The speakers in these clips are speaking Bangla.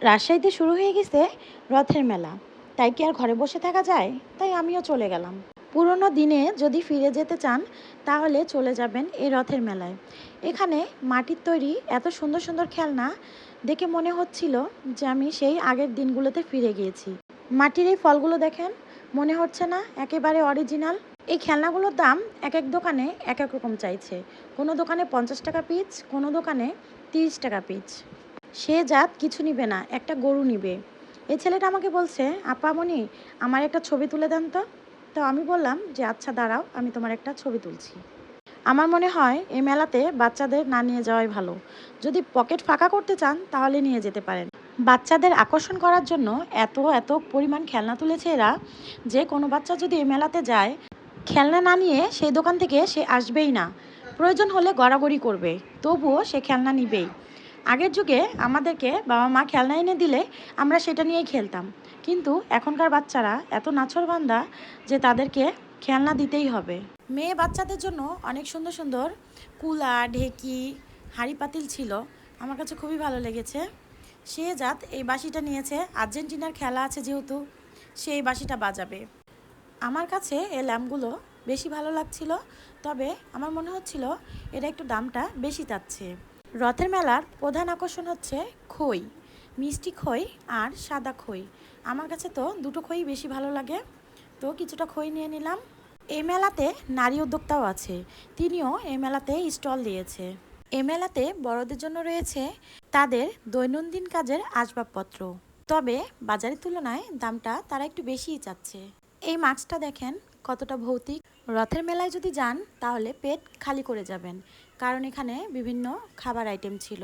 রাজশাহীতে শুরু হয়ে গেছে রথের মেলা। তাই কি আর ঘরে বসে থাকা যায়? তাই আমিও চলে গেলাম। পুরনো দিনে যদি ফিরে যেতে চান তাহলে চলে যাবেন এই রথের মেলায়। এখানে মাটির তৈরি এত সুন্দর সুন্দর খেলনা দেখে মনে হচ্ছিল যে আমি সেই আগের দিনগুলোতে ফিরে গিয়েছি। মাটির এই ফলগুলো দেখেন, মনে হচ্ছে না একেবারে অরিজিনাল? এই খেলনাগুলোর দাম এক এক দোকানে এক এক রকম চাইছে। কোনো দোকানে 50 টাকা পিস, কোনো দোকানে 30 টাকা পিস। সে জাত কিছু নিবে না, একটা গরু নিবে। এই ছেলেটা আমাকে বলছে, আপামনি আমার একটা ছবি তুলে দেন তো। তো আমি বললাম যে আচ্ছা দাঁড়াও, আমি তোমার একটা ছবি তুলছি। আমার মনে হয় এই মেলাতে বাচ্চাদের না নিয়ে যাওয়াই ভালো। যদি পকেট ফাঁকা করতে চান তাহলে নিয়ে যেতে পারেন। বাচ্চাদের আকর্ষণ করার জন্য এত এত পরিমাণ খেলনা তুলেছে এরা, যে কোনো বাচ্চা যদি এই মেলাতে যায়, খেলনা না নিয়ে সেই দোকান থেকে সে আসবেই না। প্রয়োজন হলে গড়াগড়ি করবে, তবুও সে খেলনা নিবেই। আগের যুগে আমাদেরকে বাবা মা খেলনা এনে দিলে আমরা সেটা নিয়েই খেলতাম, কিন্তু এখনকার বাচ্চারা এত নাছোড়বান্দা যে তাদেরকে খেলনা দিতেই হবে। মেয়ে বাচ্চাদের জন্য অনেক সুন্দর সুন্দর কুলা, ঢেকি, হাঁড়ি পাতিল ছিল। আমার কাছে খুবই ভালো লেগেছে। সে জাত এই বাঁশিটা নিয়েছে, আর্জেন্টিনার খেলা আছে যেহেতু সে এই বাঁশিটা বাজাবে। আমার কাছে এই ল্যাম্পগুলো বেশি ভালো লাগছিল, তবে আমার মনে হচ্ছিল এটা একটু দামটা বেশি চাচ্ছে। রথের মেলার প্রধান আকর্ষণ হচ্ছে খই, মিষ্টি খই আর সাদা খই। আমার কাছে তো দুটো খই বেশি ভালো লাগে, তো কিছুটা খই নিয়ে নিলাম। এই মেলাতে নারী উদ্যোক্তাও আছে, তিনিও এই মেলাতে স্টল দিয়েছে। এই মেলাতে বড়দের জন্য রয়েছে তাদের দৈনন্দিন কাজের আসবাবপত্র, তবে বাজারের তুলনায় দামটা তারা একটু বেশিই চাচ্ছে। এই মাছটা দেখেন কতটা ভৌতিক। রথের মেলায় যদি যান তাহলে পেট খালি করে যাবেন, কারণ এখানে বিভিন্ন খাবার আইটেম ছিল।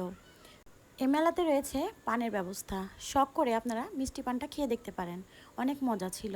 এই মেলাতে রয়েছে পানের ব্যবস্থা, শখ করে আপনারা মিষ্টি পানটা খেয়ে দেখতে পারেন, অনেক মজা ছিল।